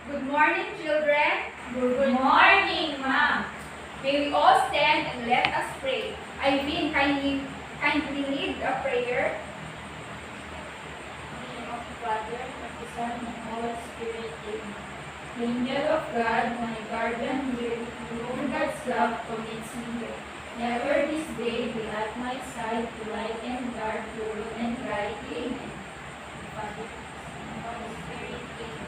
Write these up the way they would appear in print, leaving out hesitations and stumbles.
Good morning, children. Good morning, ma'am. May we all stand and let us pray. Irene, kindly lead a prayer. In the name of the Father, of the Son, and of the Holy Spirit, amen. The angel of God, my guardian here, whom God's love commits me here. Never this day be at my side to light and guard, to rule and guide, amen. Father, Son, and Holy Spirit, amen.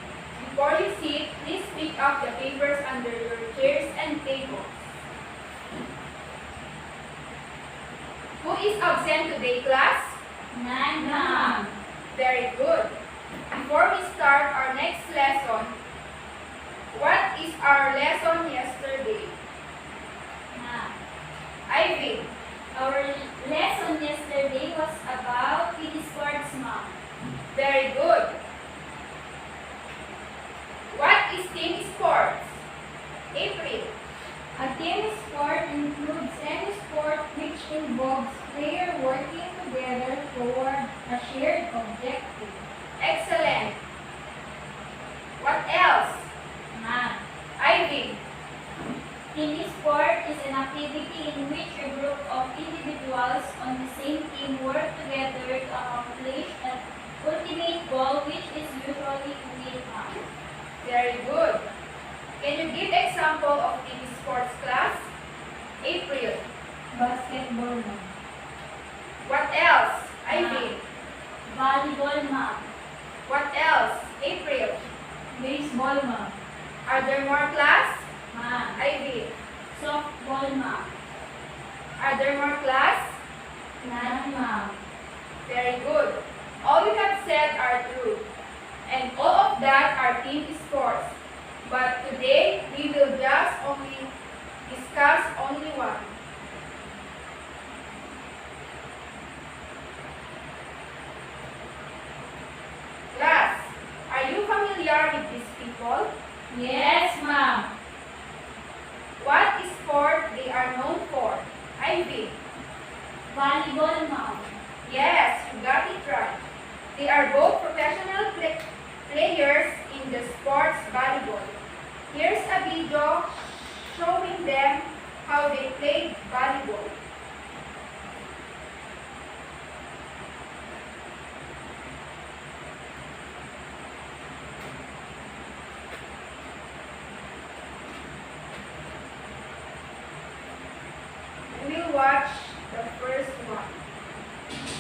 Before you sit, please pick up the papers under your chairs and tables. Who is absent today, class? None, ma'am. Very good. Before we start our next lesson, what is our lesson yesterday? Ma'am. Ivy, Our lesson yesterday was about PD sports, ma'am. very good. What is team sports? April, A team sport includes any sport which involves players working together toward a shared objective. excellent. What else? Ma'am, Ivy, team sport is an activity in which a group of individuals on the same team work together to accomplish an ultimate goal, which is usually to win. Ma'am. very good. Can you give example of team sports, class? April, Basketball, ma'am. what else? Ivy, Volleyball, ma'am. what else? April, Baseball, ma'am. are there more, class? Ma'am. Ivy, Softball, ma'am. are there more, class? None, ma'am. Very good. All you have said are true. And all of that are team sports. But today, we will just only discuss only one. Class, are you familiar with these people? Yes, ma'am. What sport they are known for? Ivy. Volleyball, ma'am. Yes, you got it right. They are both professional players in the sports volleyball. Here's a video showing them how they play volleyball. We'll watch the first one.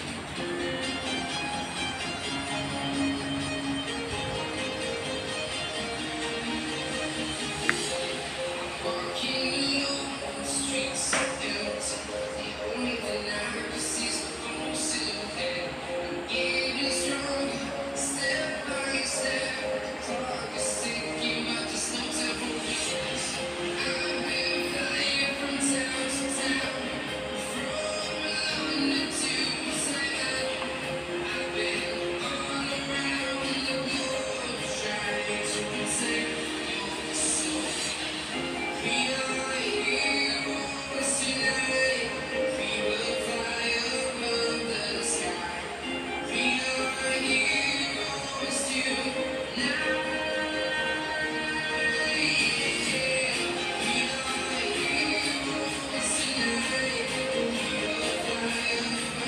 Walking along the streets of empty, the only thing I ever see is my own silhouette. I'm getting stronger, step by step. The clock is ticking, but there's no time for patience. I've been flying from town to town, from London to Savannah. I've been all around the globe trying to protect your soul. We are heroes tonight. We will fly above the sky. We are heroes tonight. We are heroes tonight. We will fly above the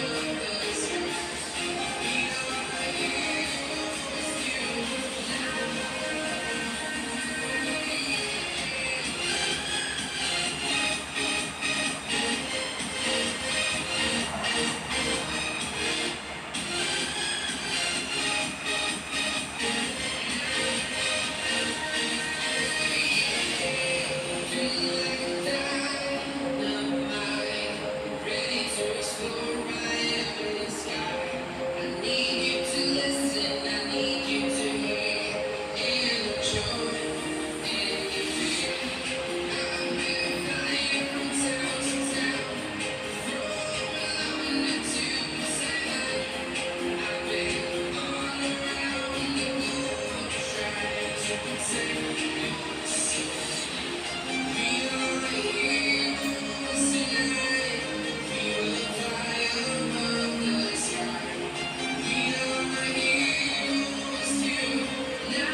sky. We are ready to explore right up in the sky. I need you to listen, I need you to hear, and enjoy, and get free. I've been flying from town to town, from London to Savannah. I've been all around the globe trying to protect your soul. We are heroes tonight. We will fly above the sky. We are heroes tonight.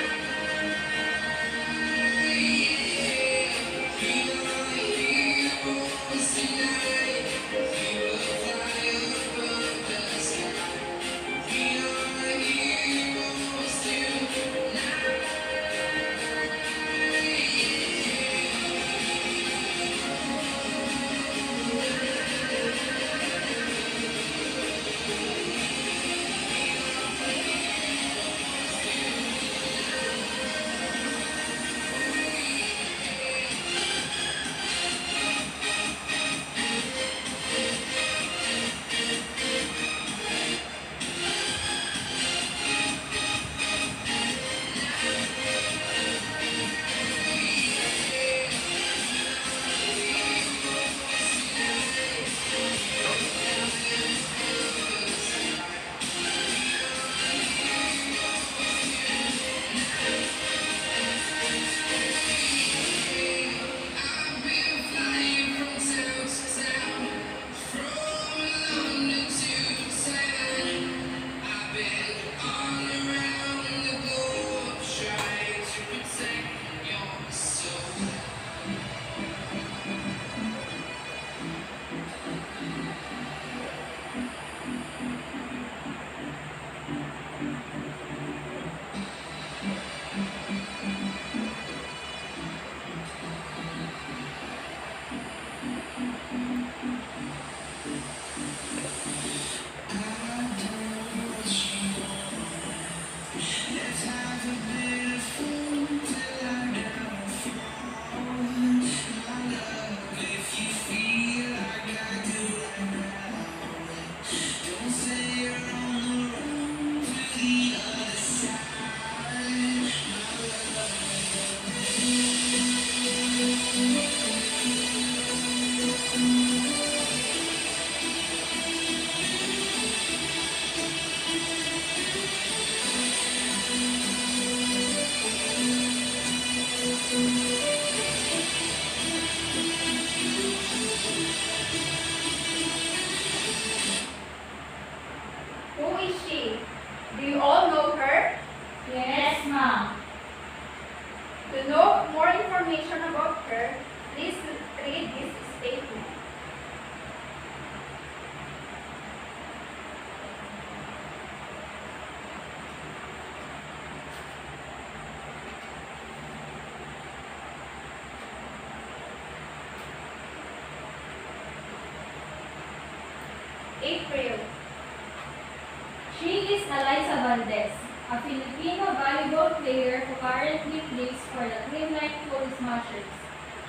player who currently plays for the Clean Police Smashers.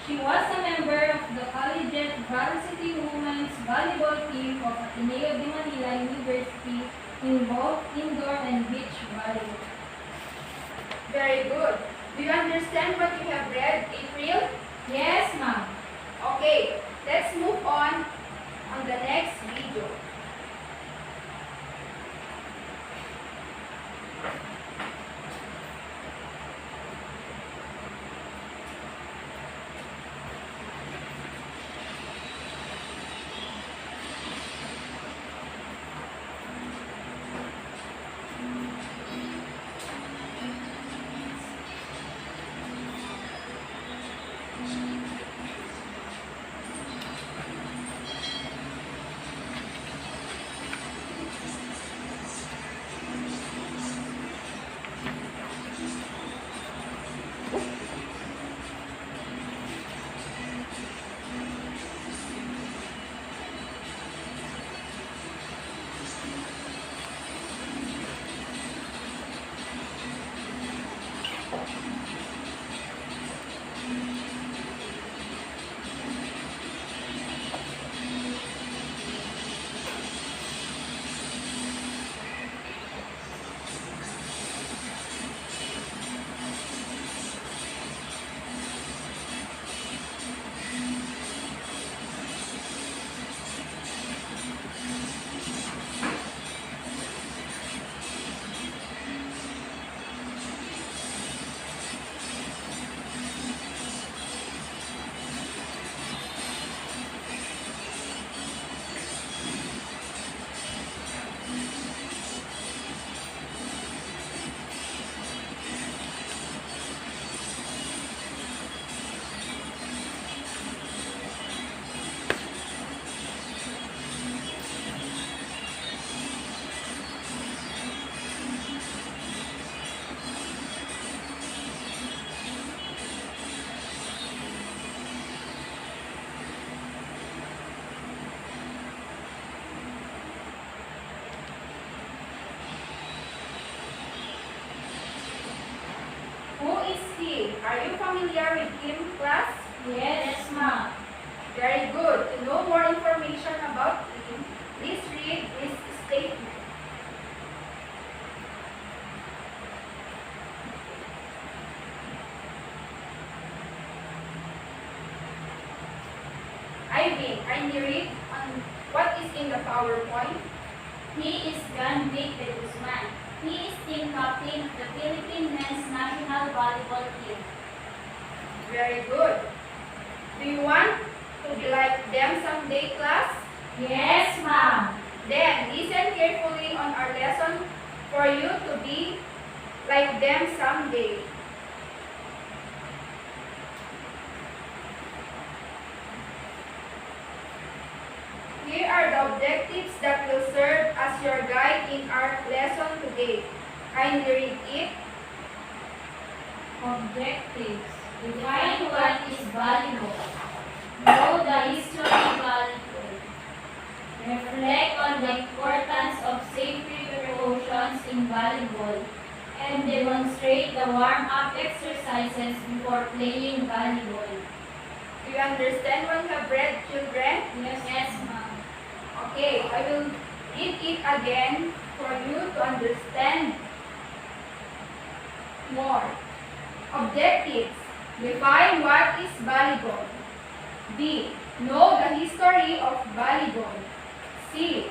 She was a member of the collegiate varsity women's volleyball team of Ateneo de Manila University in both indoor and beach volleyball. Very good. Do you understand what you have read, April? Yes, ma'am. Okay, let's move on the next video. Who is he? Are you familiar with him, class? Yes, ma'am. Very good. To know more information about him, please read this statement. Can you read on what is in the PowerPoint? He is John Vic de Guzman. He is team captain of the Philippine men's national volleyball team. Very good. Do you want to be like them someday, class? Yes, ma'am. Then listen carefully on our lesson for you to be like them someday. Here are the objectives that will serve as your guide in our lesson today. Kindly read it. Objectives. Define what is volleyball. Know the history of volleyball. Reflect on the importance of safety precautions in volleyball. And demonstrate the warm-up exercises before playing volleyball. Do you understand what you have read, children? Yes, ma'am. Okay, I will read it again for you to understand more. Objectives. Define what is volleyball. B. Know the history of volleyball. C.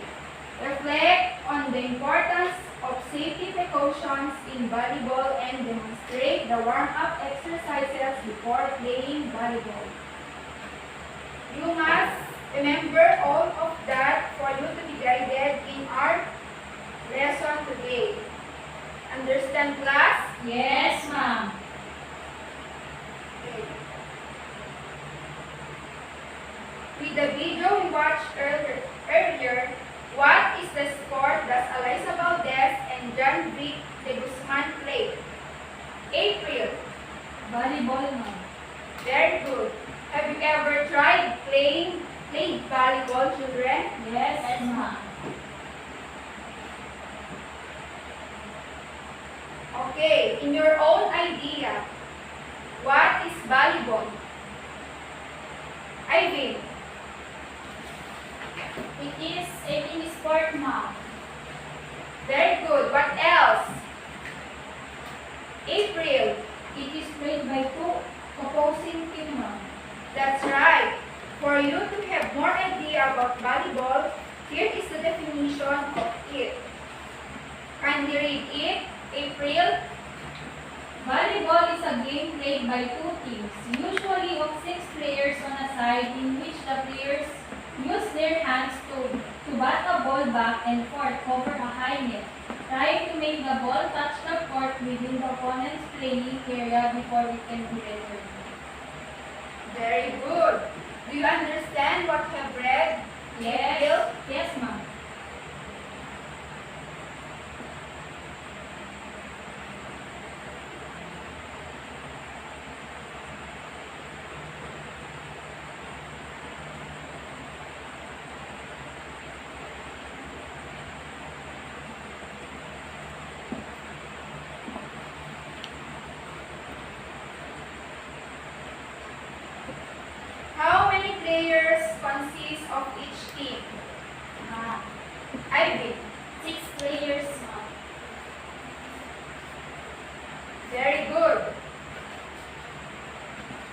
Reflect on the importance of safety precautions in volleyball and demonstrate the warm-up exercises before playing volleyball. You must remember all of that for you to be guided in our lesson today. Understand, class? Yes, ma'am. Okay. With the video we watched earlier, what is the sport that Alyssa Valdez and John Vic de Guzman played? April. Volleyball, ma'am. Very good. Have you ever tried played volleyball, children? Yes, ma'am. Okay, in your own volleyball? Ivy. It is a team sport, ma'am. Very good. What else? April. It is played by two opposing team, ma'am. That's right. For you to have more idea about volleyball, here is the definition of it. Can you read it, April? Volleyball is a game played by two teams, usually of 6 players on a side, in which the players use their hands to bat a ball back and forth over a high net, trying to make the ball touch the court within the opponent's playing area before it can be returned. Very good. Do you understand what you have read? Yes, yes, ma'am. How many players consist of each team? Ivy. 6 players, ma'am. Very good.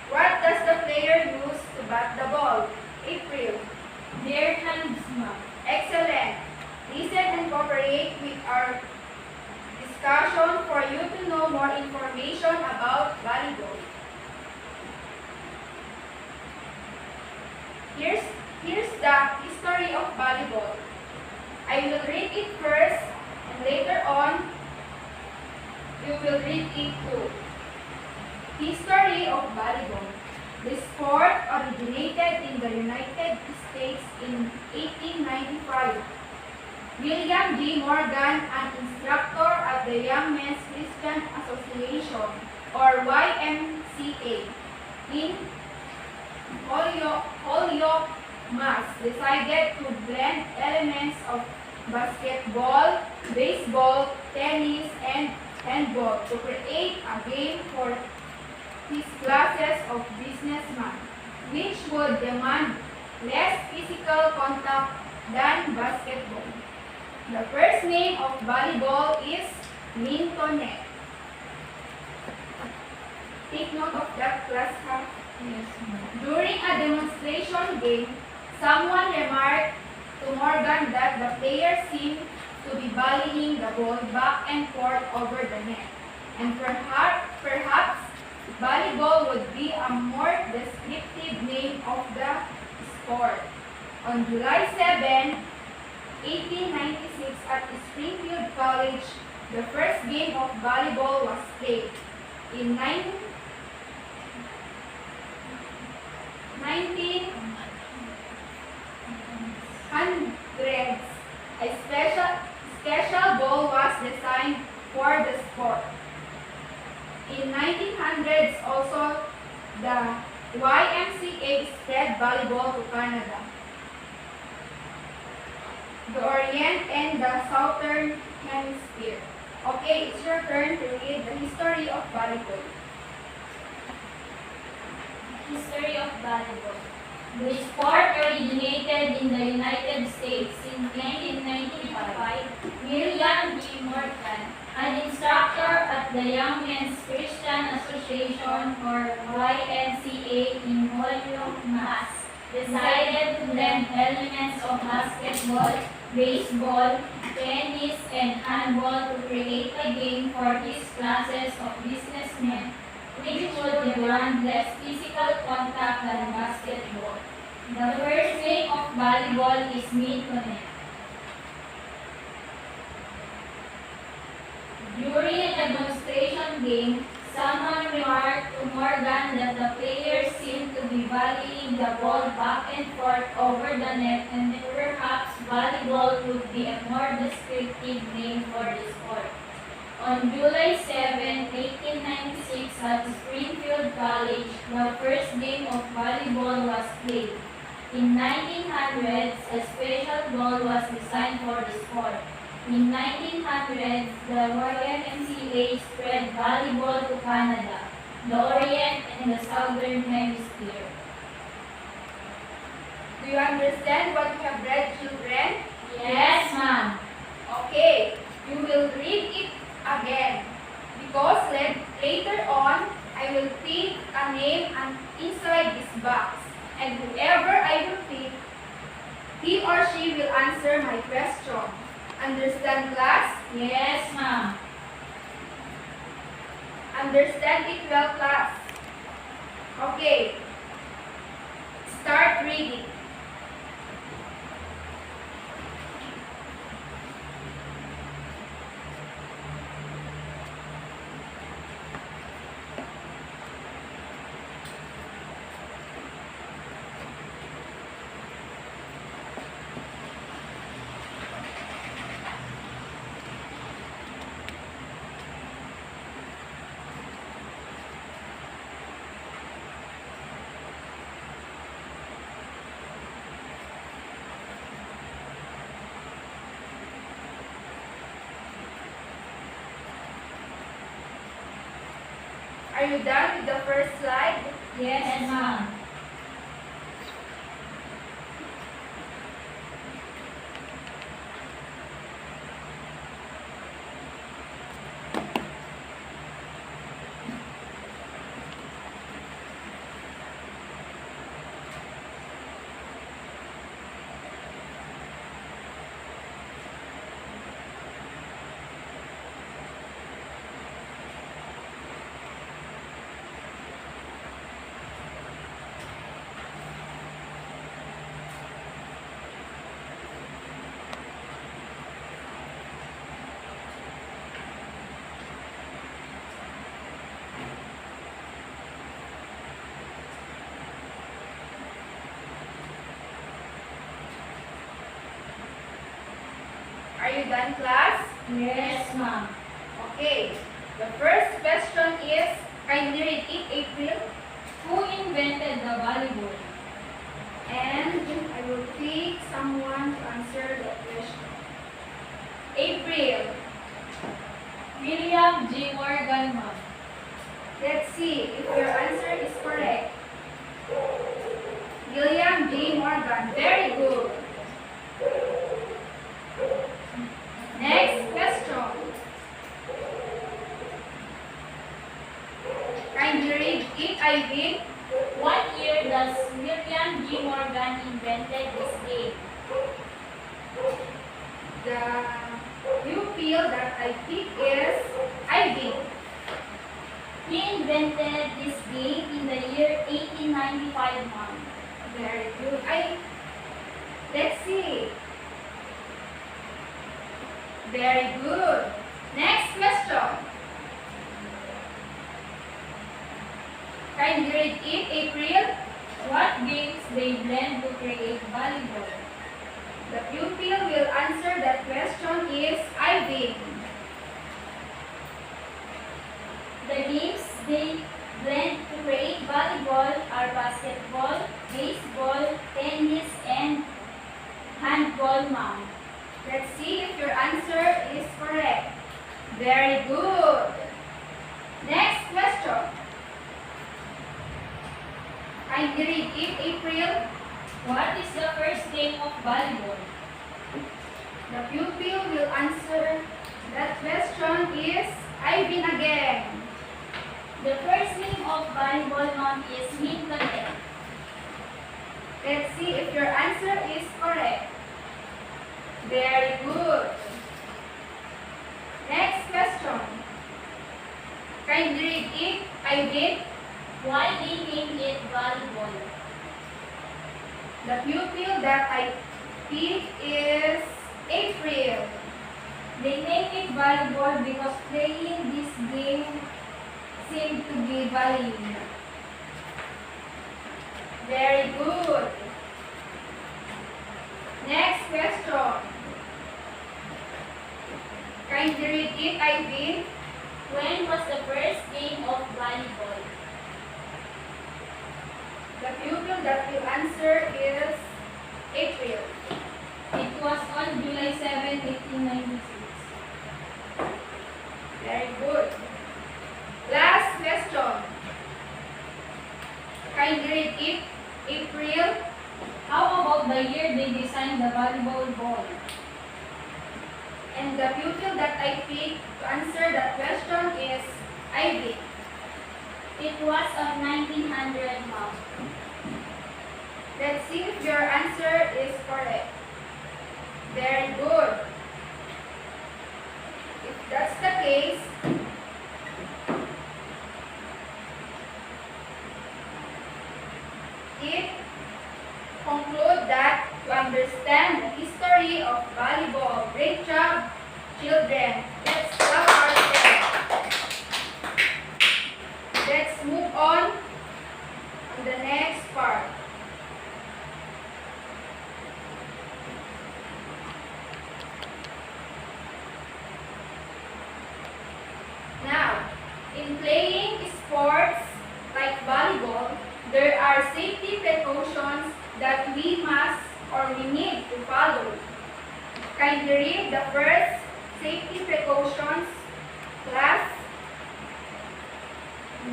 What does the player use to bat the ball? April. Their hands, ma'am. Excellent. Listen and cooperate with our discussion for you to know more information about volleyball. Here's the history of volleyball. I will read it first, and later on, you will read it too. History of volleyball. The sport originated in the United States in 1895. William G. Morgan, an instructor at the Young Men's Christian Association, or YMCA, in Holyoke, Mass, decided to blend elements of basketball, baseball, tennis, and handball to create a game for his classes of businessmen, which would demand less physical contact than basketball. The first name of volleyball is Mintonette. Take note of that, class, ha? Yes, ma'am. During a demonstration game, someone remarked to Morgan that the player seemed to be volleying the ball back and forth over the net, and perhaps volleyball would be a more descriptive name of the sport. On July 7, 1896, at Springfield College, the first game of volleyball was played. In 1900s, a special ball was designed for the sport. In 1900s, also, the YMCA spread volleyball to Canada, the Orient, and the Southern Hemisphere. Okay, it's your turn to read the history of volleyball. History of volleyball. The sport originated in the United States in 1995. William G. Morgan, an instructor at the Young Men's Christian Association, or YMCA, in Holyoke, Mass, decided to blend elements of basketball, baseball, tennis, and handball to create a game for his classes of businessmen, which would demand less physical contact than basketball. The first name of volleyball is Mintonette. During a demonstration game, someone remarked to Morgan that the players seemed to be volleying the ball back and forth over the net, and that perhaps volleyball would be a more descriptive name for the sport. On July 7, 1896, at Springfield College, the first game of volleyball was played. In 1900s, a special ball was designed for the sport. In 1900s, the YMCA spread volleyball to Canada, the Orient, in the southern hemisphere. Do you understand what you have read, children? Yes, ma'am. Okay, you will read it again because later on I will pick a name inside this box, and whoever I will pick, he or she will answer my question. Understand, class? Yes, ma'am. Understand it well, class? Okay, start reading. Are you done with the first slide? Yes, ma'am. Are you done, class? Yes, ma'am. Okay. The first question is, kindly read it, April. Who invented the volleyball? And I will pick someone to answer the question. April. William J. Morgan, ma'am. Let's see if your answer is correct. William J. Morgan. Very good. Next question. Kindly read it, Ivy. What year does William G. Morgan invented this game? The pupil that I pick is Ivy. He invented this game in the year 1895, ma'am. Very good. Let's see. Very good. Next question. Kindly read it, April. What games they blend to create volleyball? The pupil will answer that question is Ivy. The games they blend to create volleyball are basketball, baseball, tennis, and handball, ma'am. Let's see if your answer is correct. Very good. Next question. Kindly read it, April. What is the first game of volleyball? The pupil will answer that question is Ivy again. The first name of volleyball, ma'am, is Minton. Let's see if your answer is correct. Very good. Next question. Kindly read it, Ivy. Why they name it volleyball? The pupil that I pick is April. They name it volleyball because playing this game seemed to be volleying. Very good. Next question. Kindly read it, Ivy. When was the first game of volleyball? The pupil that will answer is April. It was on July 7, 1896. Very good. Last question. Can you read it? April. How about the year they designed the volleyball ball? And the pupil that I picked to answer that question is Ivy. It was of 1900, Mom. Let's see if your answer is correct. Very good. If that's the case, it conclude that to understand the history of volleyball. Great job, children. Let's clap ourselves. Let's move on to the next part. Now, in playing sports like volleyball, there are safety precautions that we must or we need to follow. Can you read the first safety precautions, class?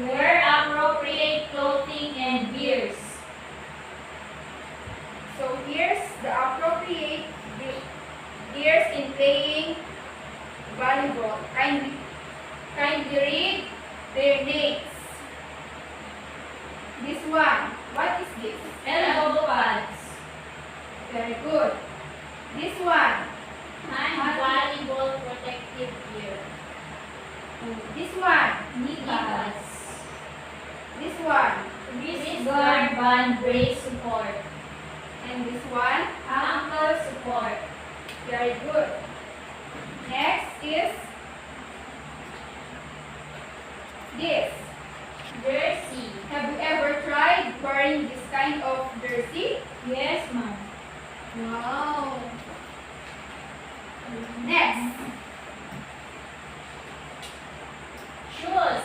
Wear appropriate clothing and gears. So here's the appropriate gears in playing volleyball. Kindly read their names. This one, what is this? Elbow pads. Very good. This one, Hand volleyball protective gear. this one, Knee pads. this one, Wrist guard band brace support. and this one. Ankle support. Very good. Next is this. Jersey. Have you ever tried wearing this kind of jersey? Yes, Mom. Wow. Next, Shoes.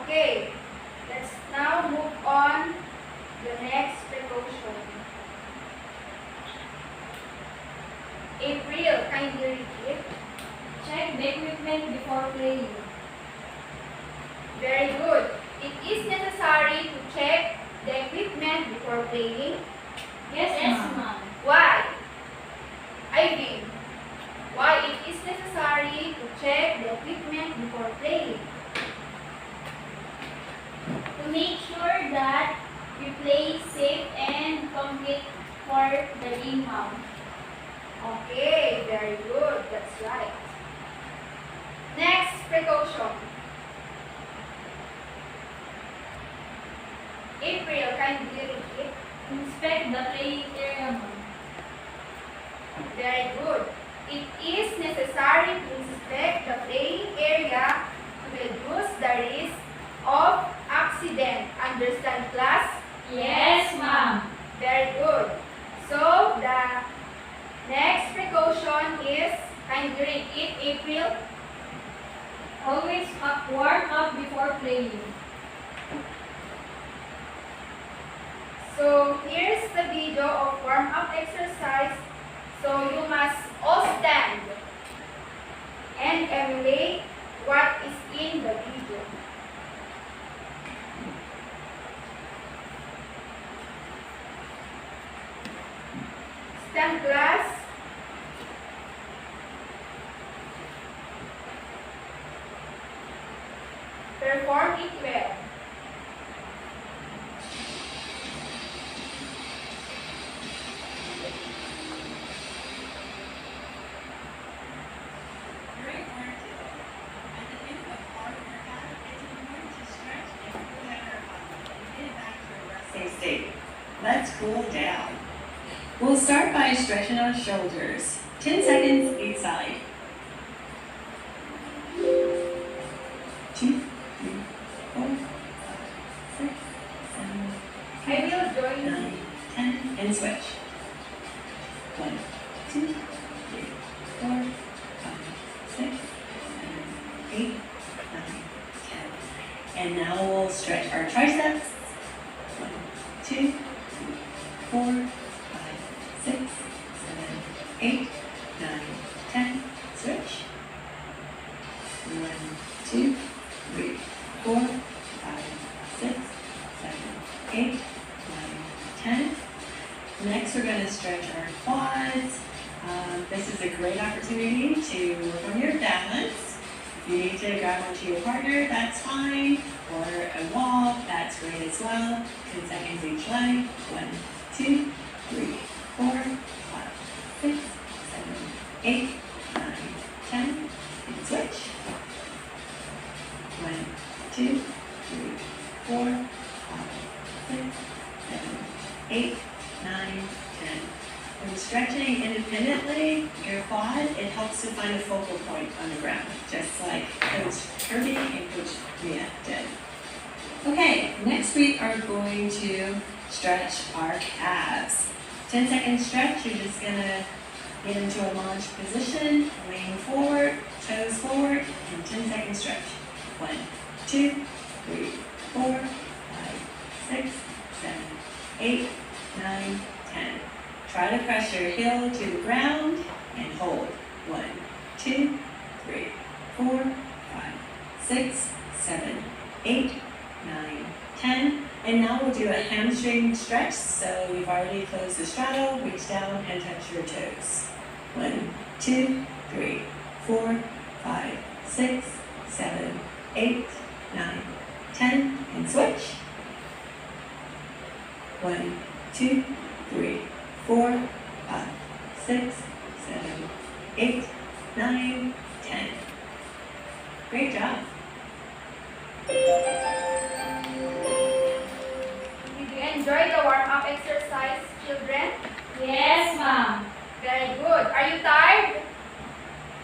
okay. Let's now move on to the next precaution. April, kindly read it. Check the equipment before playing. Very good. It is necessary to check the equipment before playing. Yes, Mom. Why? Ivy, why it is necessary to check the equipment before playing? To make sure that you play safe and complete for the game, Mom. Okay, very good. That's right. Next precaution. April, can you read it? Inspect the playing area, Mom. Very good. It is necessary to inspect the playing area to reduce the risk of accident. Understand, class? Yes, Mom. Very good. So, the next precaution is, can you read it, April? Always warm up before playing. So, here's the video of warm-up exercise. So, you must all stand and emulate what is in the video. Stand, class. Perform it well. Great work today. At the end of a hard workout, it's important to stretch and cool down our body and get it back to a resting state. Let's cool down. We'll start by stretching our shoulders. 10 seconds each side. 2, 3, 4, 5, 6, 7, I will join you. 9, 10, and switch. 1, 2, 3, 4, 5, 6, 7, 8, 9, 10. And now we'll stretch our triceps, 4, 5, 6, 7, 8, 9, 10. Switch. 1, 2, 3, 4, 5, 6, 7, 8, 9, 10. Next, we're going to stretch our quads. This is a great opportunity to work on your balance. If you need to grab onto your partner, that's fine. Or a wall, that's great as well. 10 seconds each leg. 1, 2, 3, 4, 5, 6, 7, 8, 9, 10. And switch. 1, 2, 3, 4, 5, 6, 7, 8, 9, 10. When stretching independently, your quad, it helps to find a focal point on the ground, just like Coach Kirby and Coach Mia did. Okay, next we are going to stretch our calves. 10-second stretch, you're just gonna get into a launch position, lean forward, toes forward, and 10-second stretch. 1, 2, 3, 4, 5, 6, 7, 8, 9, 10. Try to press your heel to the ground and hold. 1, 2, 3, 4, 5, 6, 7, 8, 9, 10. And now we'll do a hamstring stretch. So you've already closed the straddle, reach down and touch your toes. 1, 2, 3, 4, 5, 6, 7, 8, 9, 10. And switch. 1, 2, 3, 4, 5, 6, 7, 8, 9, 10. Great job. Did you enjoy the warm-up exercise, children? Yes, ma'am. Very good. Are you tired?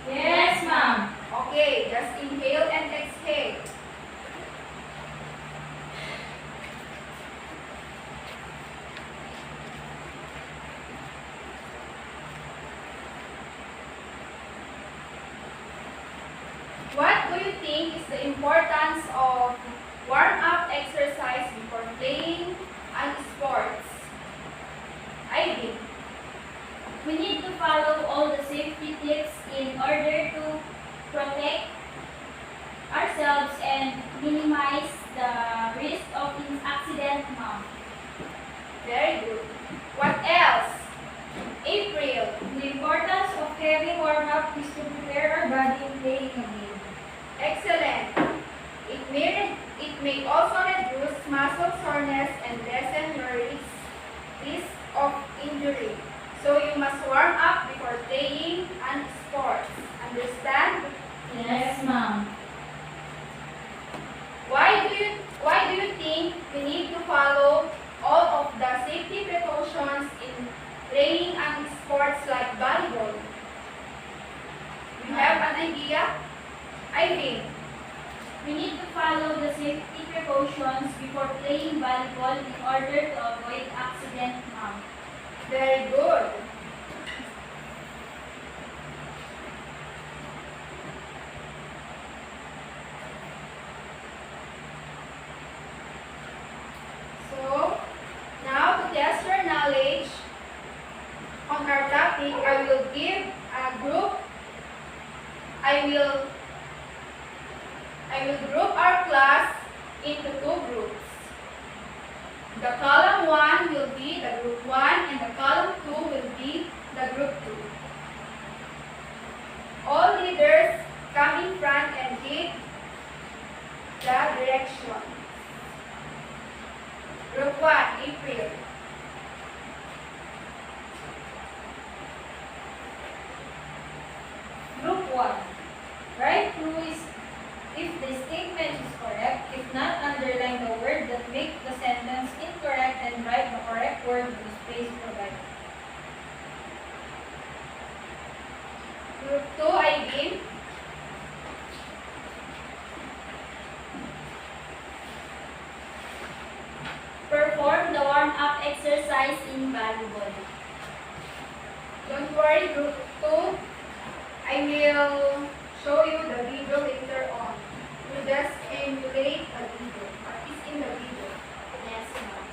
Yes, ma'am. Okay, just inhale and exhale. What do you think is the importance of warm-up exercise before playing an sports? Ivy. We need to follow all the safety tips in order to protect ourselves and minimize the risk of an accident, ma'am. Very good. What else? April. The importance of heavy warm-up is to prepare our body in playing a game. Excellent. It may also reduce muscle soreness and lessen your risk of injury. So you must warm up before playing an sport. Understand? Yes, ma'am. Why do you think we need to follow all of the safety precautions in playing an sports like volleyball? You have an idea? Ivy. We need to follow the safety precautions before playing volleyball in order to avoid accident, ma'am. Very good. So, now to test your knowledge on our topic, I will give a group. I will group our class into 2 groups. The column 1 will be the group 1 and the column 2 will be the group 2. All leaders come in front and give the direction. Group 1, April. Group 1. Write through is if the statement is correct. If not, underline the word that makes the sentence incorrect and write the correct word in the space provided. Group 2, Ivy. Perform the warm-up exercise in volleyball. Don't worry, group 2. I will show you the video later on. You just emulate a video. What is in the video? Yes, ma'am.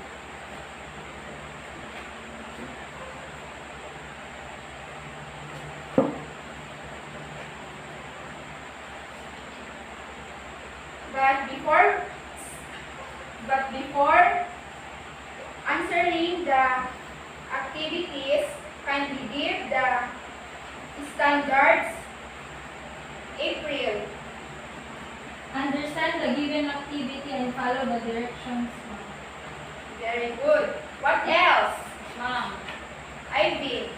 But before answering the activities, kindly give the standards. April. Understand the given activity and follow the directions, ma'am. Very good. What else? Ma'am, Ivy.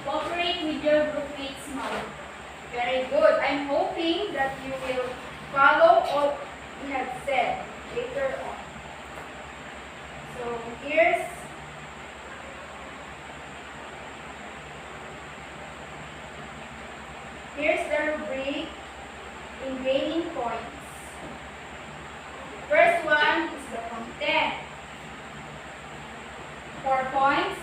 cooperate with your group mates, ma'am. Very good. I'm hoping that you will follow all we have said later on. So here's the rubric in gaining points. First one is the content. 4 points.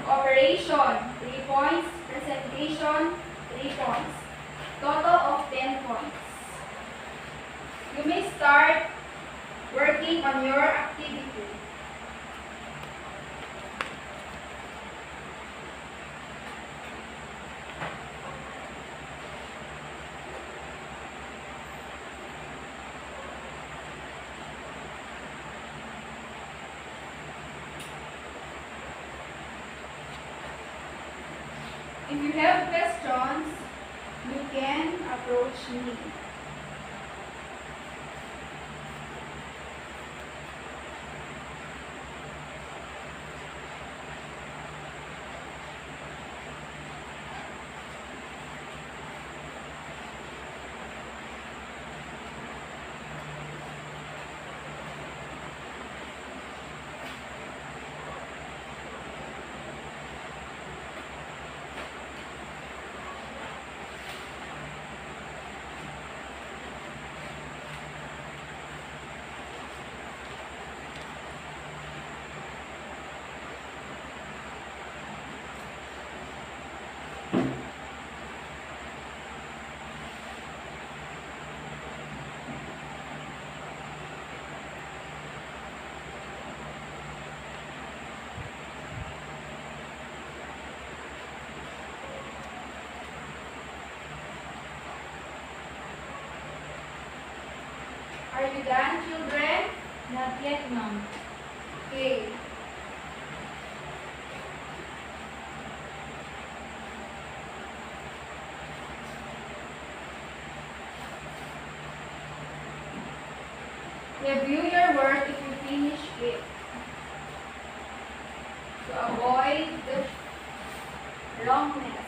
Operation, 3 points. Presentation, 3 points. Total of 10 points. You may start working on your activity. If you have questions, you can approach me. Are you done, children? Not yet, ma'am. Okay. Review your work if you finish it. To avoid the wrongness.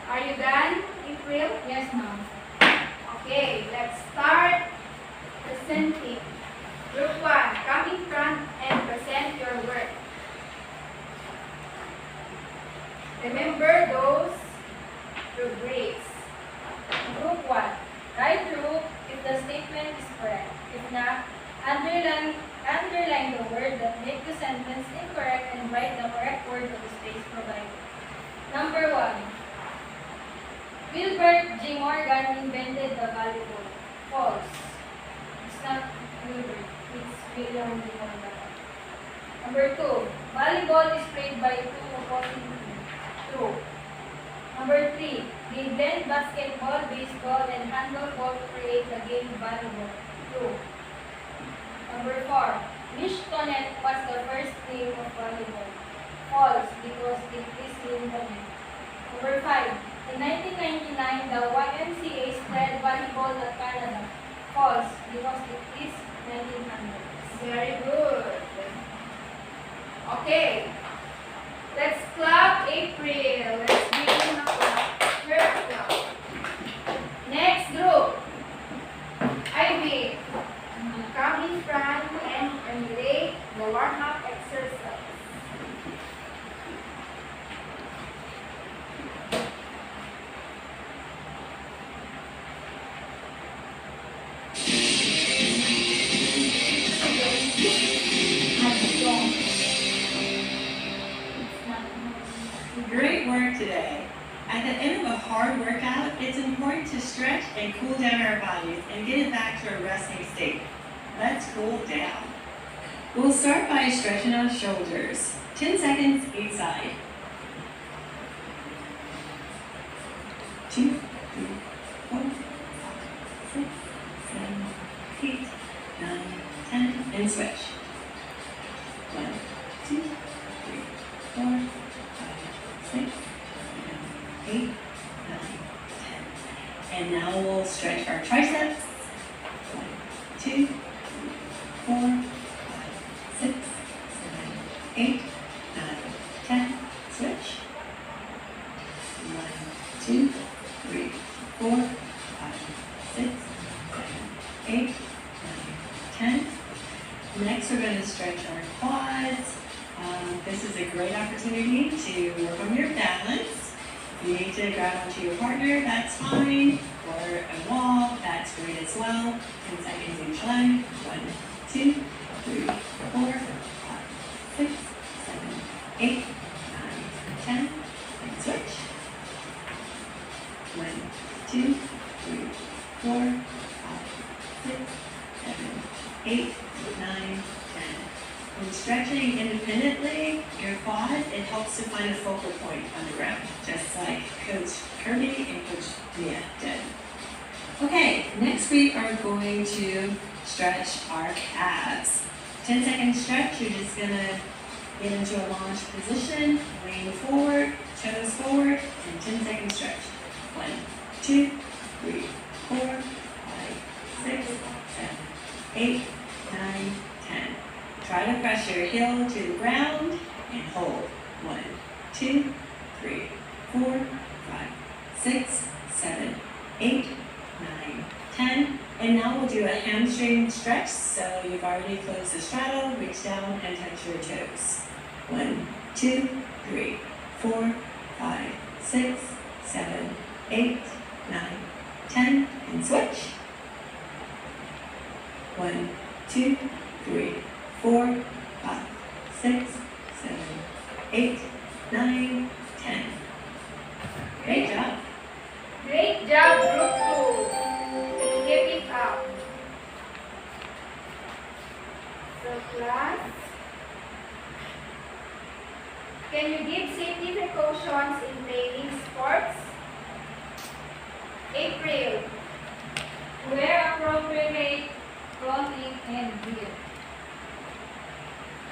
Are you done, April? Yes, ma'am. Okay, let's start presenting. Group 1, come in front and present your work. Remember those rubrics. Group 1. Write through if the statement is correct. If not, underline the word that make the sentence incorrect and write the correct word to the space provided. Number 1. Wilbert J. Morgan invented the volleyball. False. It's not Wilbert. It's William J. Morgan. Number 2. Volleyball is played by two opposing teams. True. Number 3. They blend basketball, baseball, and handball to create the game volleyball. True. Number 4. Mishtonet was the first name of volleyball. False, because it is Lindonet. Number 5. In 1999, the YMCA spread volleyball at Canada. False, because it is 1900s. Very good. Okay. Let's clap April. Let's begin the clap. Her clap. Next group. Ivy. Come in front and emulate the warm-up exercise. Great work today. At the end of a hard workout, it's important to stretch and cool down our bodies and get it back to a resting state. Let's cool down. We'll start by stretching our shoulders. 10 seconds each side. 2, 3, 4, 5, 6, 7, 8, 9, 10, and switch. 1, 2, 3, 4, 5, 6, 7, 8, 9, 10. And now we'll stretch our triceps. 1, 2, 3, 4, 5, 6, 7, 8, 9, 10. Switch. 1, 2, 3, 4, 5, 6, 7, 8, 9, 10. Next, we're going to stretch our quads. This is a great opportunity to work on your balance. If you need to grab onto your partner, that's fine. Or a wall, that's great as well. 10 seconds each leg. 1, 2, 3, 4, 5, 6, 7, 8, 9, 10. And switch. 1, 2, 3, 4, 5, 6, 7, 8, 9, 10. When stretching independently, your quad, it helps to find a focal point on the ground, just like Coach Kirby and Coach Mia did. Okay, next we are going to stretch our calves. 10-second stretch, you're just gonna get into a launch position, lean forward, toes forward, and 10-second stretch. 1, 2, 3, 4, 5, 6, 7, 8, 9, 10. Try to press your heel to the ground and hold. 1, 2, 3, 4, 5, 6, 7, 8, 9, 10. And now we'll do a hamstring stretch. So you've already closed the straddle, reach down and touch your toes. 1, 2, 3, 4, 5, 6, 7, 8, 9, 10. And switch. 1, 2, 3, 4, 5, 6, 7, 8, 9, 10. Great job. Great job, group 2. Keep it up. So class, can you give safety precautions in playing sports? April. Wear appropriate clothing and gear.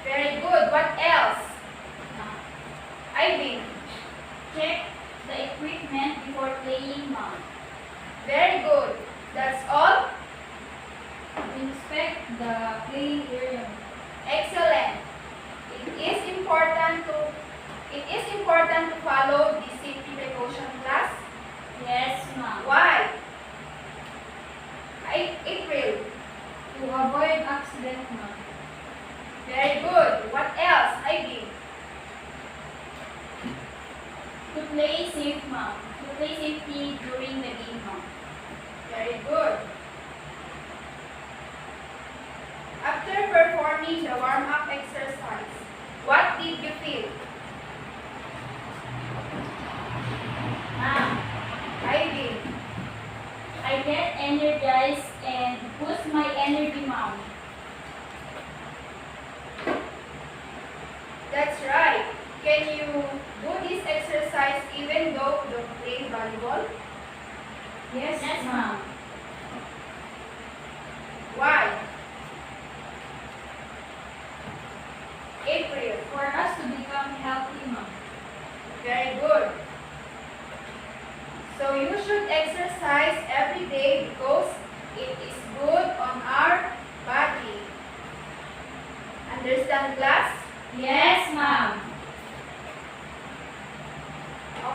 Very good. What else? Ivy. Check the equipment before playing, Mom. Very good. That's all? Inspect the playing area. Excellent. It is important to follow the safety precaution class. Yes, Mom. Why? April. To avoid accident, Mom. Very good. What else? Ivy. To play safe, Mom. To play safety during the game, Mom. Very good. After performing the warm-up exercise, what did you feel? Mom, Ivy. I get energized and boost my energy, Mom. That's right. Can you do this exercise even though you don't play volleyball? Yes, Mom. Why? April. For us to become healthy, Mom. Very good. So you should exercise every day because it is good on our body. Understand, class? Yes, Mom.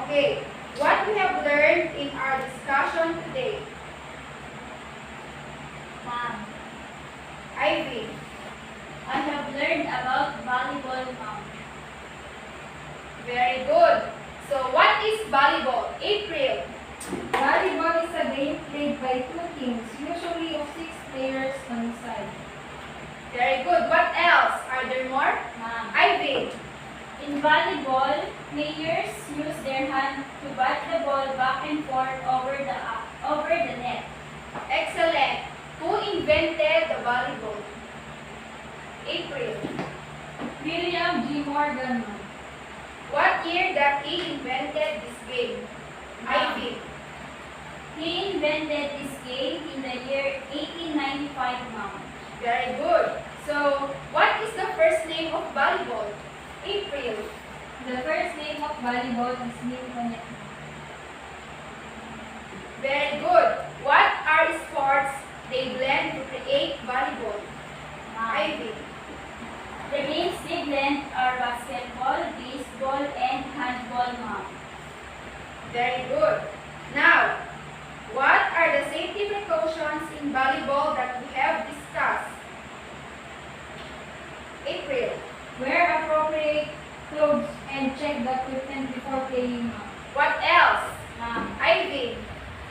Okay. What we have learned in our discussion today? Mom, Ivy. I have learned about volleyball, Mom. Very good. So what is volleyball? April. Volleyball is a game played by two teams, usually of 6 players on each side. Very good. What else? Are there more? Mom, Ivy. in volleyball, players use their hand to bat the ball back and forth over the net. Excellent. Who invented the volleyball? April. William G. Morgan, Mom. What year that he invented this game? Ivy. He invented this game in the year 1895, ma'am. Very good. So, what is the first name of volleyball? April. The first name of volleyball is Newton. Very good. What are sports they blend to create volleyball? Ivy. The games they blend are basketball, baseball, and handball, ma'am. Very good. Now, what are the safety precautions in volleyball that we have discussed? April. Wear appropriate clothes and check the equipment before playing, ma'am. What else? Ivy.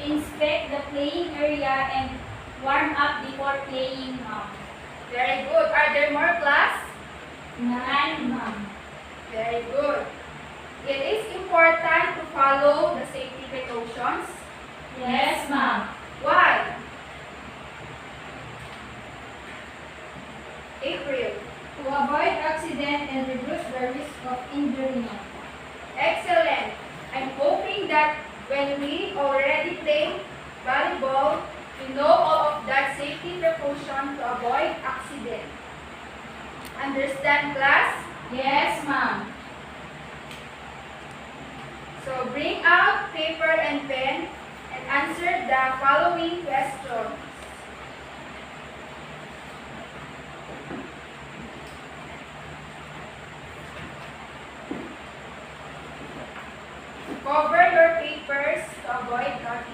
Inspect the playing area and warm up before playing, ma'am. Very good. Are there more class? None, ma'am. Very good. It is important to follow the safety precautions. Yes, ma'am. Why? April. To avoid accident and reduce the risk of injury, ma'am. Excellent. I'm hoping that when we already play volleyball, we know all of that safety precaution to avoid accident. Understand, class? Yes, ma'am. So bring out paper and pen and answer the following questions. Cover your papers to avoid cutting.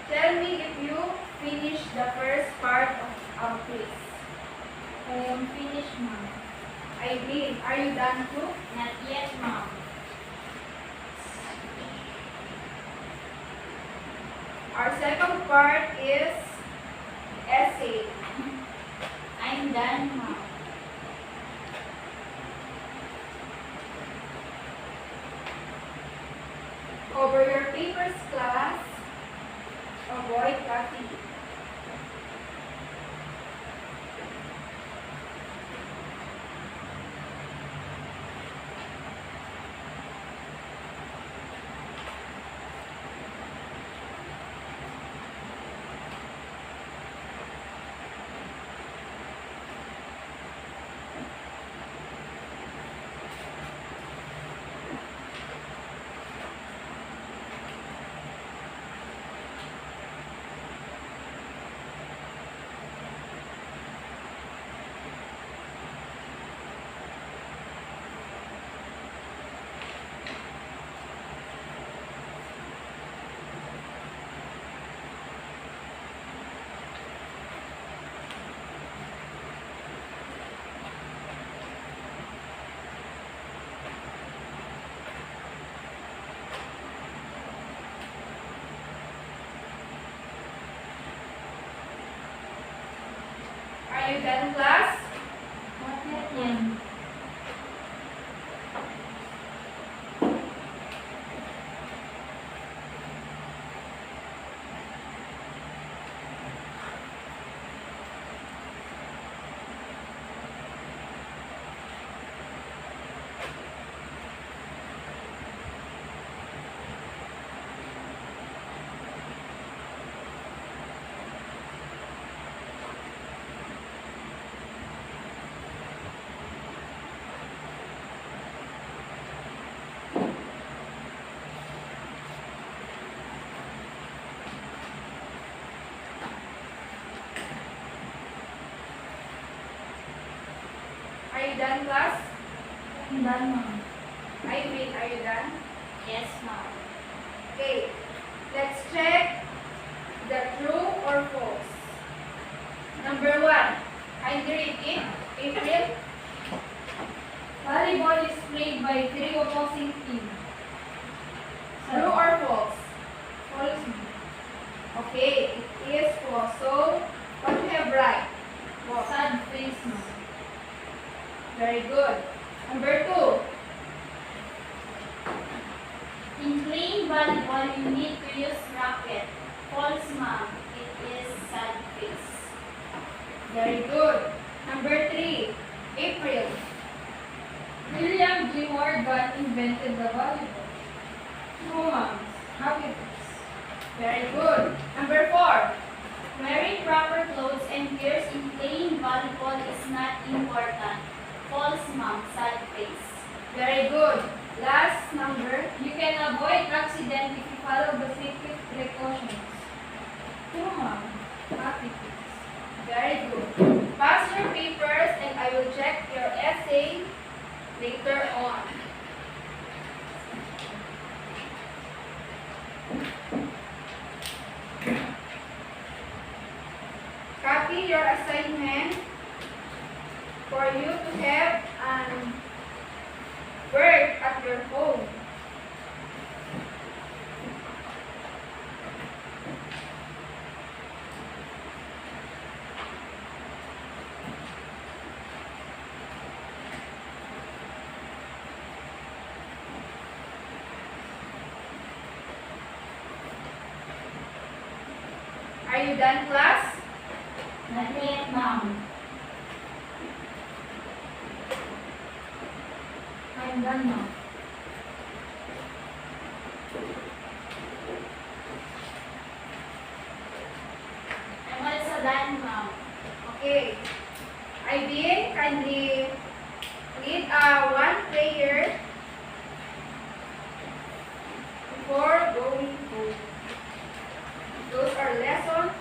Tell me if you finished the first part of our quiz. I am finished, ma'am. Irene, are you done too? Not yet, ma'am. Our second part is essay. I'm done, ma'am. Cover your papers, class. Avoid cutting. Are you done, class? Not yet, ma'am. Are you done, class? I'm done, ma'am. Irene, are you done? Yes, ma'am. Okay, let's check the true or false. Number 1, kindly read it. April. Volleyball is played by 3 opposing teams. True or false? False. Okay, it is false. So, what we have right? False. Sad face, ma'am. Very good. Number 2. In playing volleyball, you need to use racket. False, ma'am. It is sad face. Very good. Number 3. April. William G. Morgan invented the volleyball. True, ma'am. Happy face. Very good. Number 4. Wearing proper clothes and gears in playing volleyball is not important. False, ma'am. Sad face. Very good. Last number. You can avoid accident if you follow the safety precautions. True, ma'am. Happy face. Very good. Pass your papers and I will check your essay later on. Copy your assignment for you to have work at your home. Are you done, class? Not yet, ma'am. I'm done now. I'm also done, ma'am. Okay. Ivy, kindly lead one prayer before going home. Those are lessons.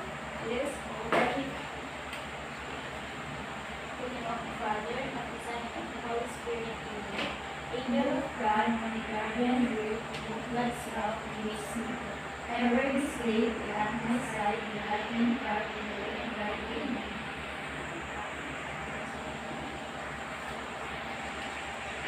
Yes, already. In the name of the Father, and of the Son, and of the Holy Spirit, amen. Angel of God, my guardian, great, God's love, praise me. Ever be slave, at my side, the light and dark, in the way and dark, amen.